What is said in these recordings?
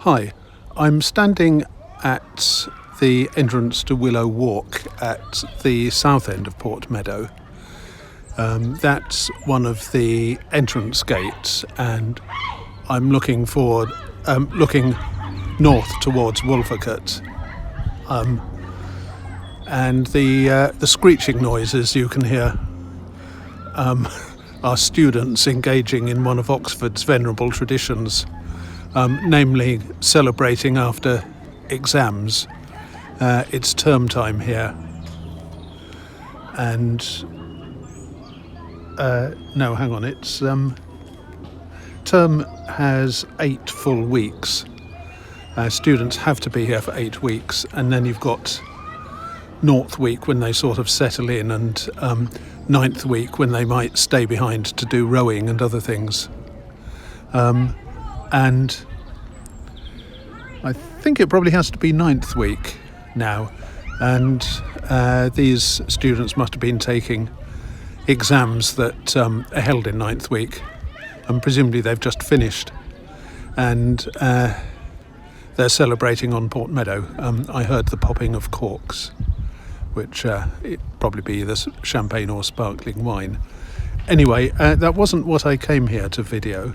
Hi, I'm standing at the entrance to Willow Walk at the south end of Port Meadow. That's one of the entrance gates, and I'm looking north towards Wolvercote. And the screeching noises you can hear are students engaging in one of Oxford's venerable traditions, namely celebrating after exams. It's term time here, and it's term has 8 full weeks. Students have to be here for 8 weeks, and then you've got North week when they sort of settle in, and Ninth week when they might stay behind to do rowing and other things. And I think it probably has to be 9th week now, and these students must have been taking exams that are held in 9th week, and presumably they've just finished, and they're celebrating on Port Meadow. I heard the popping of corks, which it'd probably be either champagne or sparkling wine. Anyway, that wasn't what I came here to video.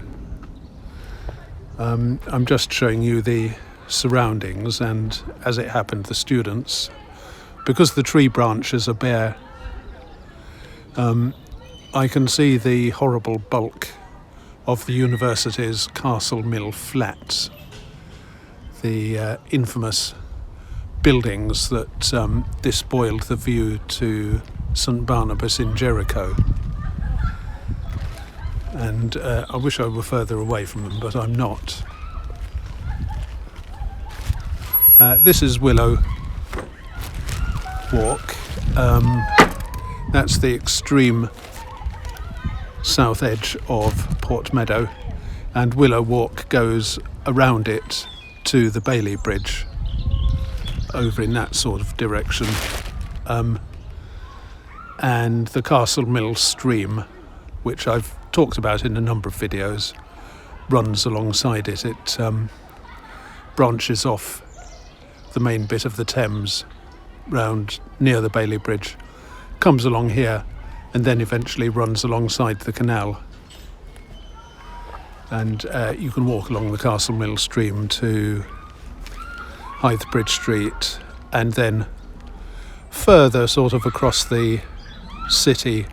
I'm just showing you the surroundings, and as it happened, the students, because the tree branches are bare, I can see the horrible bulk of the university's Castle Mill flats, the infamous buildings that despoiled the view to St Barnabas in Jericho. And I wish I were further away from them, but I'm not. This is Willow Walk. That's the extreme south edge of Port Meadow, and Willow Walk goes around it to the Bailey Bridge, over in that sort of direction. And the Castle Mill stream, which I've talked about in a number of videos, runs alongside it. It branches off the main bit of the Thames round near the Bailey Bridge, comes along here, and then eventually runs alongside the canal. And you can walk along the Castle Mill stream to Hythe Street, and then further sort of across the city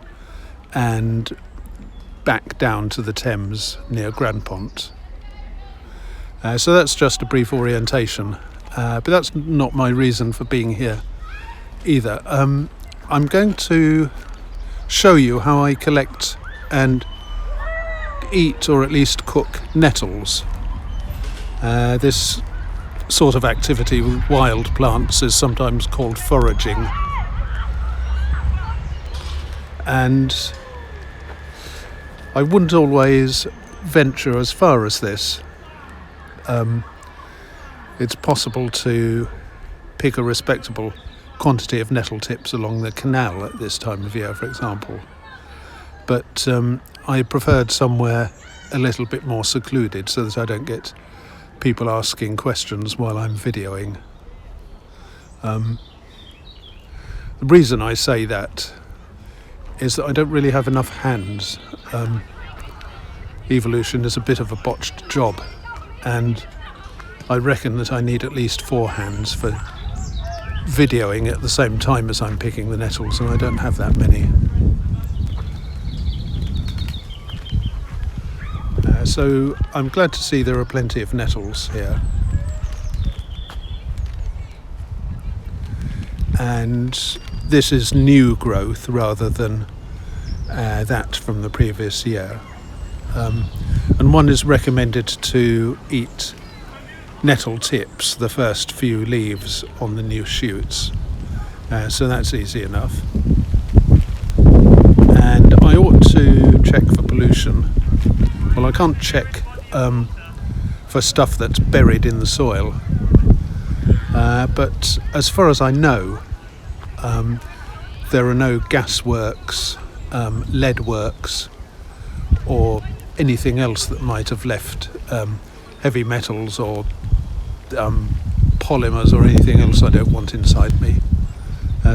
and back down to the Thames near Grandpont. So that's just a brief orientation, but that's not my reason for being here either. I'm going to show you how I collect and eat, or at least cook, nettles. This sort of activity with wild plants is sometimes called foraging, and I wouldn't always venture as far as this. It's possible to pick a respectable quantity of nettle tips along the canal at this time of year, for example, but I preferred somewhere a little bit more secluded so that I don't get people asking questions while I'm videoing. The reason I say that is that I don't really have enough hands. Evolution is a bit of a botched job, and I reckon that I need at least 4 hands for videoing at the same time as I'm picking the nettles, and I don't have that many. So I'm glad to see there are plenty of nettles here, and this is new growth rather than that from the previous year, and one is recommended to eat nettle tips, the first few leaves on the new shoots, so that's easy enough. And I ought to check for pollution. Well, I can't check for stuff that's buried in the soil, but as far as I know, there are no gasworks, lead works, or anything else that might have left heavy metals or polymers or anything else I don't want inside me.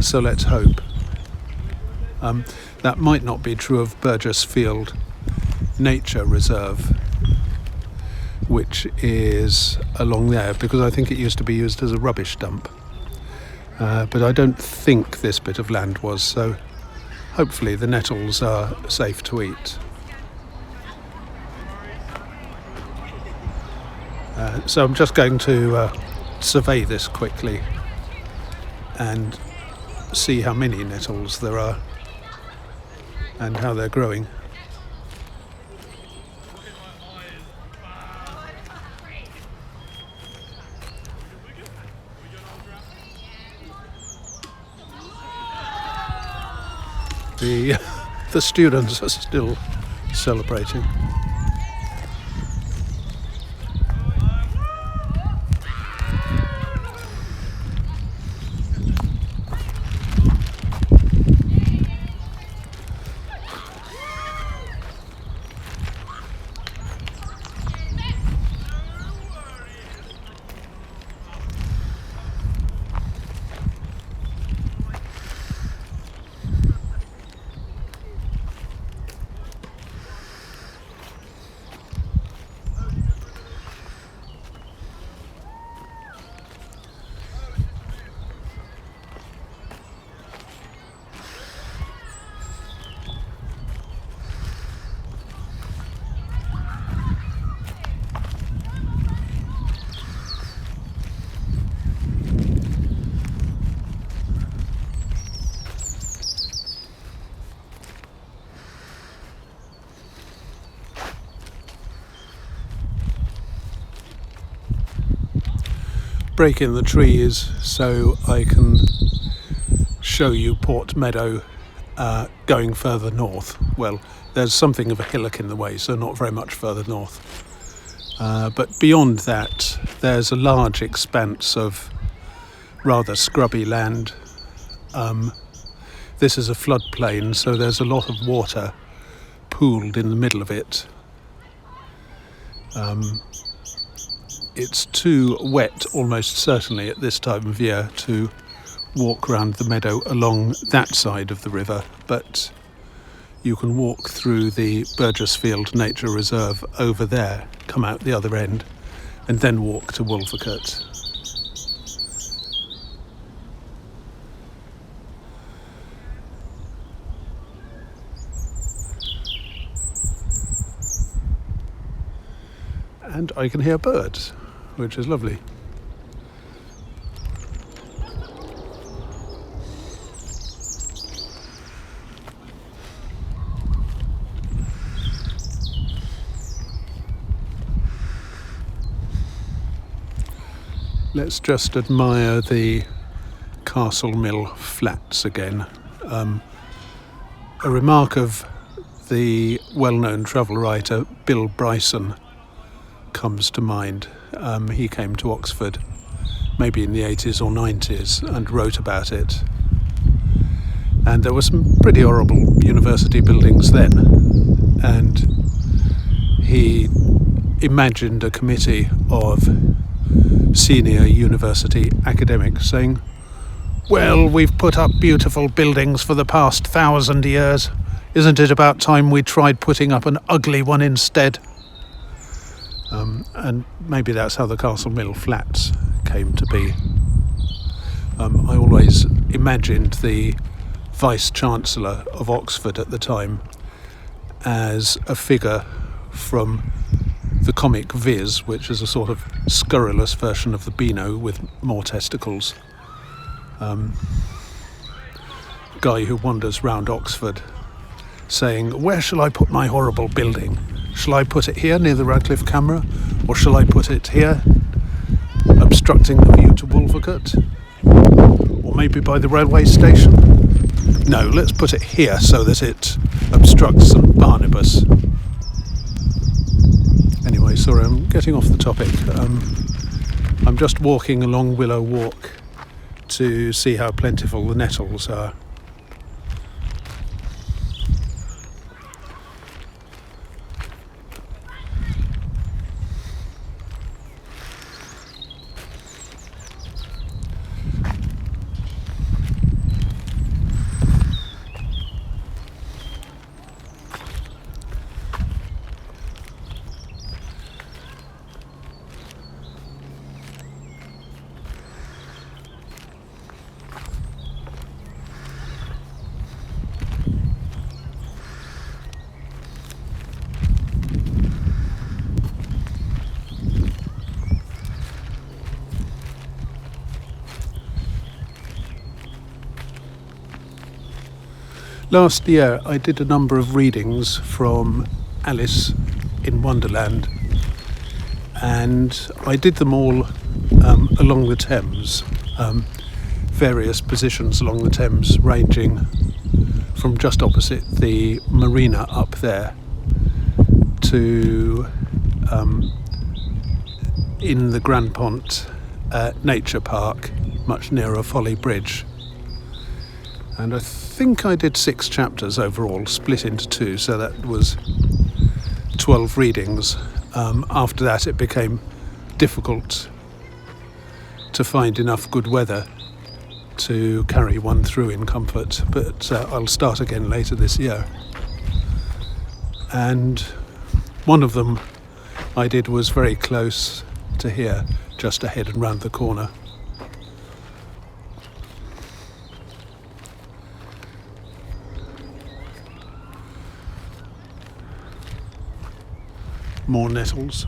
So let's hope. That might not be true of Burgess Field Nature Reserve, which is along there, because I think it used to be used as a rubbish dump. But I don't think this bit of land was, so hopefully the nettles are safe to eat. So I'm just going to survey this quickly and see how many nettles there are and how they're growing. The students are still celebrating. Break in the trees so I can show you Port Meadow going further north. Well, there's something of a hillock in the way, so not very much further north. But beyond that, there's a large expanse of rather scrubby land. This is a floodplain, so there's a lot of water pooled in the middle of it. It's too wet, almost certainly, at this time of year to walk round the meadow along that side of the river, but you can walk through the Burgess Field Nature Reserve over there, come out the other end, and then walk to Wolvercote. And I can hear birds, which is lovely. Let's just admire the Castle Mill flats again. A remark of the well-known travel writer Bill Bryson comes to mind. He came to Oxford maybe in the 80s or 90s and wrote about it. And there were some pretty horrible university buildings then. And he imagined a committee of senior university academics saying, well, we've put up beautiful buildings for the past 1,000 years. Isn't it about time we tried putting up an ugly one instead? And maybe that's how the Castle Mill flats came to be. I always imagined the Vice-Chancellor of Oxford at the time as a figure from the comic Viz, which is a sort of scurrilous version of the Beano with more testicles. Guy who wanders round Oxford saying, where shall I put my horrible building? Shall I put it here near the Radcliffe camera? Or shall I put it here, obstructing the view to Wolvercote? Or maybe by the railway station? No, let's put it here so that it obstructs St Barnabas. Anyway, sorry, I'm getting off the topic. I'm just walking along Willow Walk to see how plentiful the nettles are. Last year I did a number of readings from Alice in Wonderland, and I did them all along the Thames, various positions along the Thames, ranging from just opposite the marina up there to in the Grand Pont Nature Park, much nearer Folly Bridge. And I think I did 6 chapters overall, split into 2, so that was 12 readings. After that it became difficult to find enough good weather to carry one through in comfort, but I'll start again later this year. And one of them I did was very close to here, just ahead and round the corner. More nettles.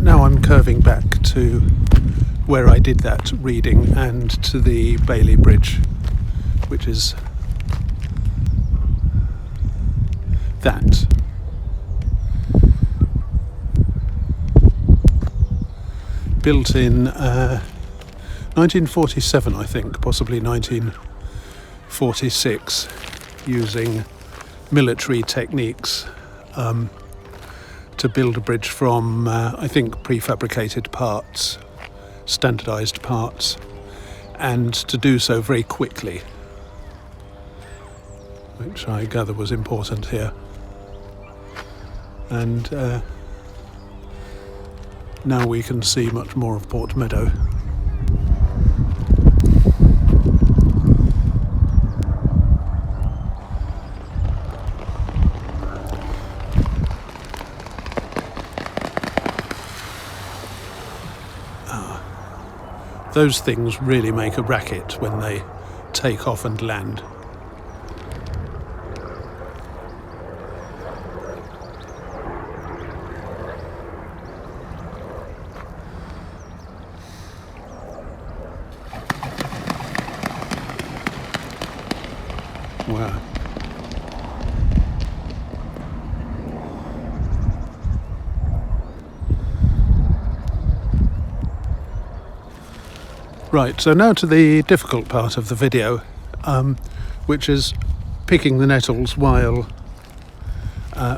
Now I'm curving back to where I did that reading and to the Bailey Bridge, which is that. Built in 1947, I think, possibly 1946, using military techniques to build a bridge from, I think, prefabricated parts, standardised parts, and to do so very quickly, which I gather was important here. And now we can see much more of Port Meadow. Those things really make a racket when they take off and land. Wow. Right, so now to the difficult part of the video, which is picking the nettles while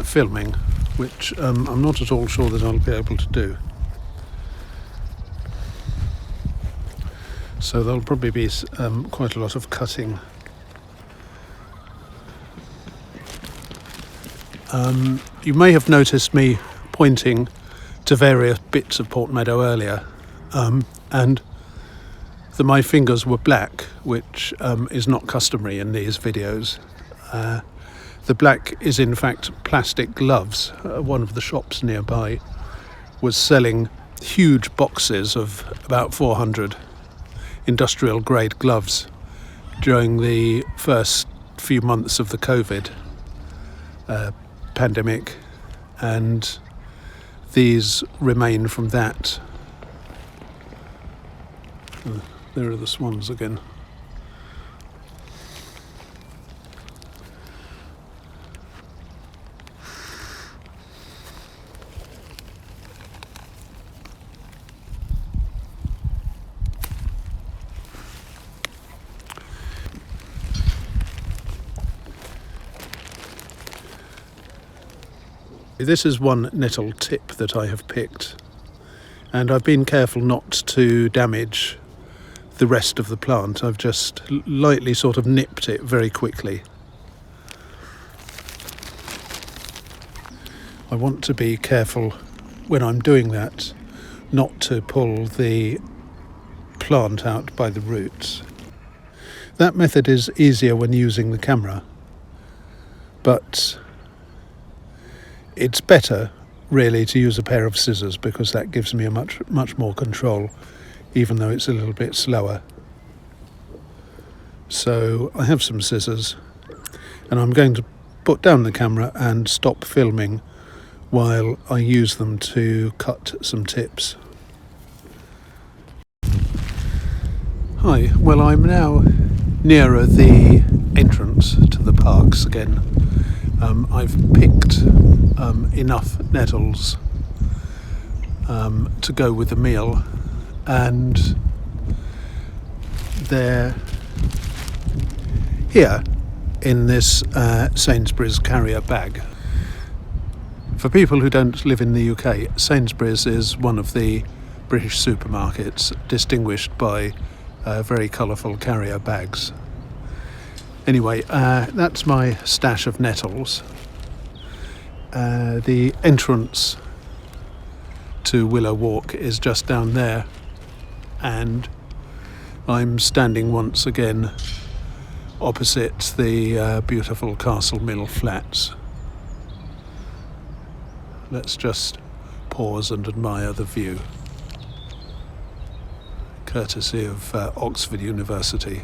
filming, which I'm not at all sure that I'll be able to do. So there'll probably be quite a lot of cutting. You may have noticed me pointing to various bits of Port Meadow earlier, and my fingers were black, which is not customary in these videos. The black is in fact plastic gloves. One of the shops nearby was selling huge boxes of about 400 industrial grade gloves during the first few months of the COVID pandemic, and these remain from that. There are the swans again. This is one nettle tip that I have picked, and I've been careful not to damage the rest of the plant. I've just lightly sort of nipped it very quickly. I want to be careful when I'm doing that not to pull the plant out by the roots. That method is easier when using the camera, but it's better really to use a pair of scissors, because that gives me a much more control, even though it's a little bit slower. So I have some scissors, and I'm going to put down the camera and stop filming while I use them to cut some tips. Hi, well, I'm now nearer the entrance to the parks again. I've picked enough nettles to go with the meal, and they're here in this Sainsbury's carrier bag. For people who don't live in the UK, Sainsbury's is one of the British supermarkets distinguished by very colourful carrier bags. Anyway, that's my stash of nettles. The entrance to Willow Walk is just down there, and I'm standing once again opposite the beautiful Castle Mill flats. Let's just pause and admire the view, courtesy of Oxford University.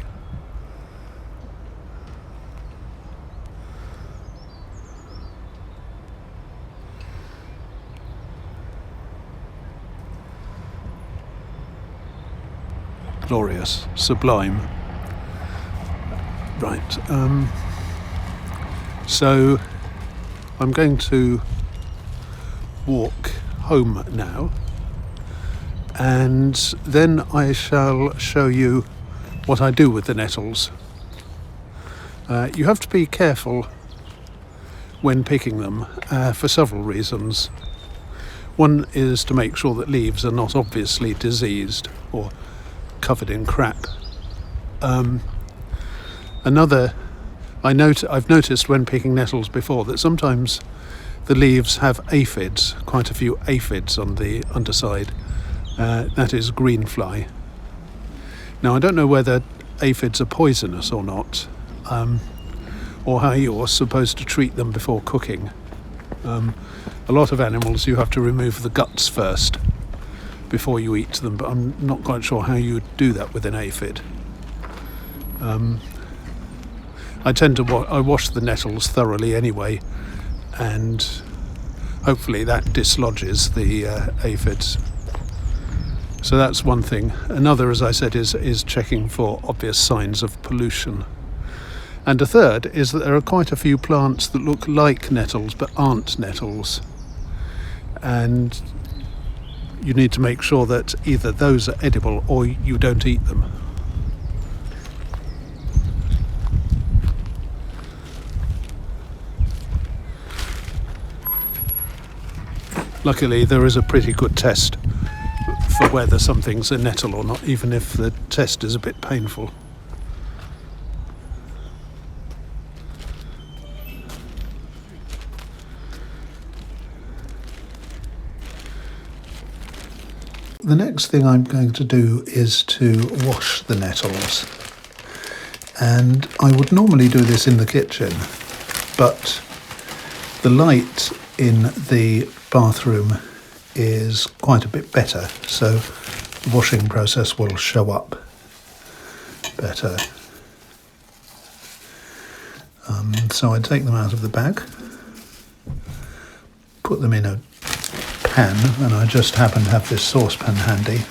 Glorious, sublime. Right, so I'm going to walk home now, and then I shall show you what I do with the nettles. You have to be careful when picking them for several reasons. One is to make sure that leaves are not obviously diseased or covered in crap. Another, I've noticed when picking nettles before that sometimes the leaves have aphids, quite a few aphids on the underside. That is green fly. Now, I don't know whether aphids are poisonous or not, or how you're supposed to treat them before cooking. A lot of animals you have to remove the guts first before you eat them, but I'm not quite sure how you would do that with an aphid. I tend to I wash the nettles thoroughly anyway, and hopefully that dislodges the aphids. So that's one thing. Another, as I said, is checking for obvious signs of pollution. And a third is that there are quite a few plants that look like nettles but aren't nettles, and you need to make sure that either those are edible or you don't eat them. Luckily, there is a pretty good test for whether something's a nettle or not, even if the test is a bit painful. the next thing I'm going to do is to wash the nettles. And I would normally do this in the kitchen, but the light in the bathroom is quite a bit better, so the washing process will show up better. So I take them out of the bag, put them in a pan, and I just happen to have this saucepan handy.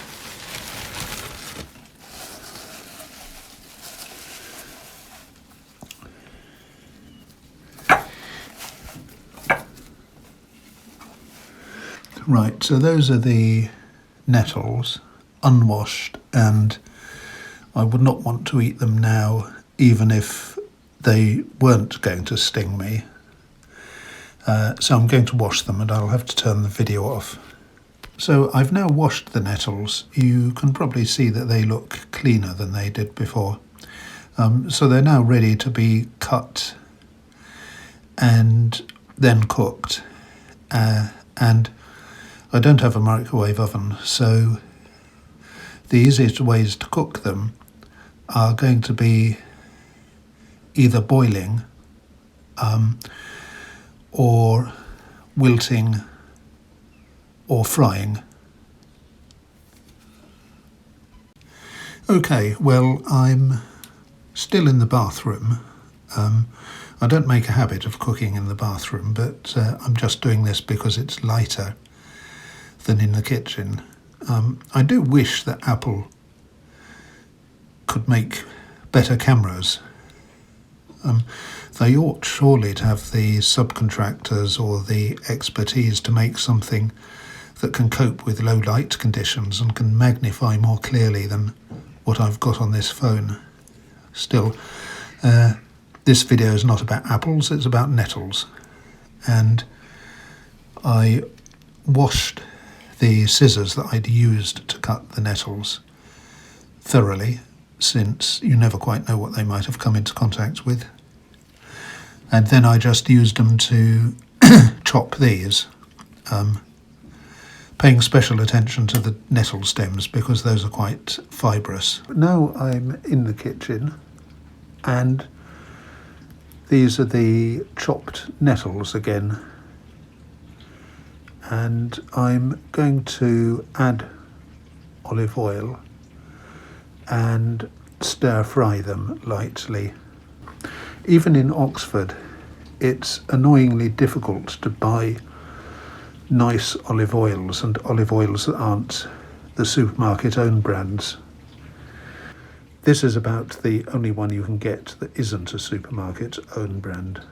Right, so those are the nettles, unwashed, and I would not want to eat them now, even if they weren't going to sting me. So I'm going to wash them, and I'll have to turn the video off. So I've now washed the nettles. You can probably see that they look cleaner than they did before. So they're now ready to be cut and then cooked. And I don't have a microwave oven, so the easiest ways to cook them are going to be either boiling or wilting or frying. Okay, well, I'm still in the bathroom. I don't make a habit of cooking in the bathroom, but I'm just doing this because it's lighter than in the kitchen. I do wish that Apple could make better cameras. They ought surely to have the subcontractors or the expertise to make something that can cope with low light conditions and can magnify more clearly than what I've got on this phone. Still, this video is not about apples, it's about nettles. And I washed the scissors that I'd used to cut the nettles thoroughly, since you never quite know what they might have come into contact with. And then I just used them to chop these, paying special attention to the nettle stems because those are quite fibrous. Now I'm in the kitchen, and these are the chopped nettles again. And I'm going to add olive oil and stir fry them lightly. Even in Oxford, it's annoyingly difficult to buy nice olive oils, and olive oils that aren't the supermarket own brands. This is about the only one you can get that isn't a supermarket own brand.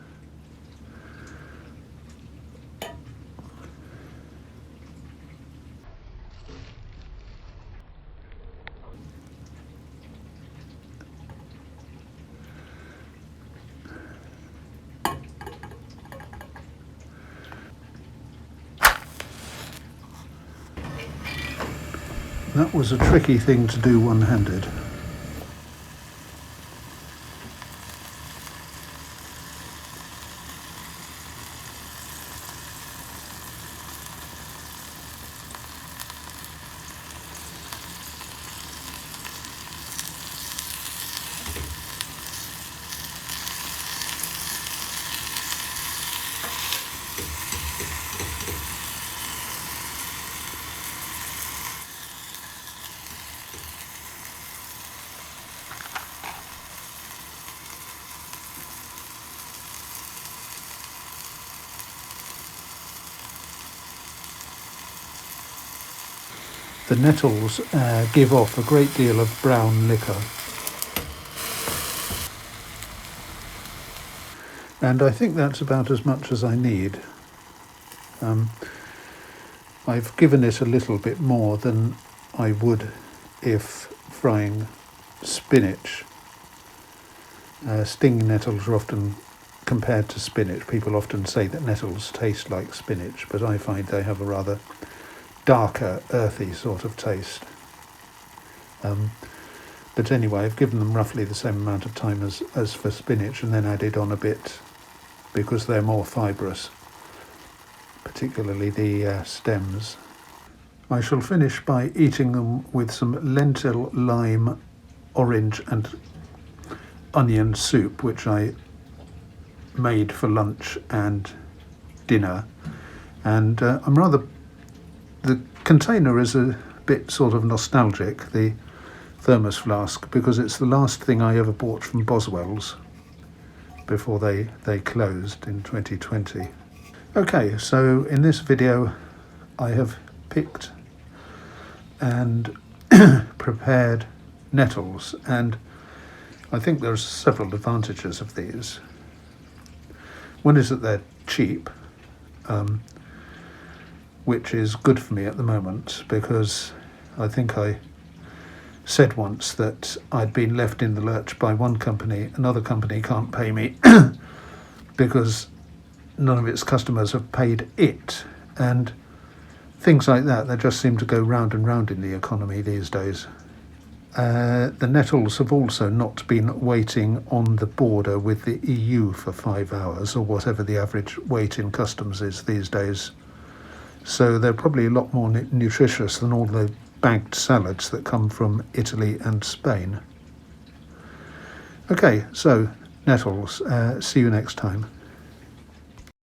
That was a tricky thing to do one-handed. The nettles give off a great deal of brown liquor. And I think that's about as much as I need. I've given it a little bit more than I would if frying spinach. Stinging nettles are often compared to spinach. People often say that nettles taste like spinach, but I find they have a rather darker, earthy sort of taste. But anyway, I've given them roughly the same amount of time as for spinach, and then added on a bit because they're more fibrous, particularly the stems. I shall finish by eating them with some lentil, lime, orange and onion soup, which I made for lunch and dinner. And the container is a bit sort of nostalgic, the thermos flask, because it's the last thing I ever bought from Boswell's before they closed in 2020. Okay, so in this video I have picked and prepared nettles, and I think there's several advantages of these. One is that they're cheap, which is good for me at the moment, because I think I said once that I'd been left in the lurch by one company. Another company can't pay me because none of its customers have paid it, and things like that. They just seem to go round and round in the economy these days. The nettles have also not been waiting on the border with the EU for 5 hours, or whatever the average wait in customs is these days. So they're probably a lot more nutritious than all the bagged salads that come from Italy and Spain. Okay, so nettles. See you next time.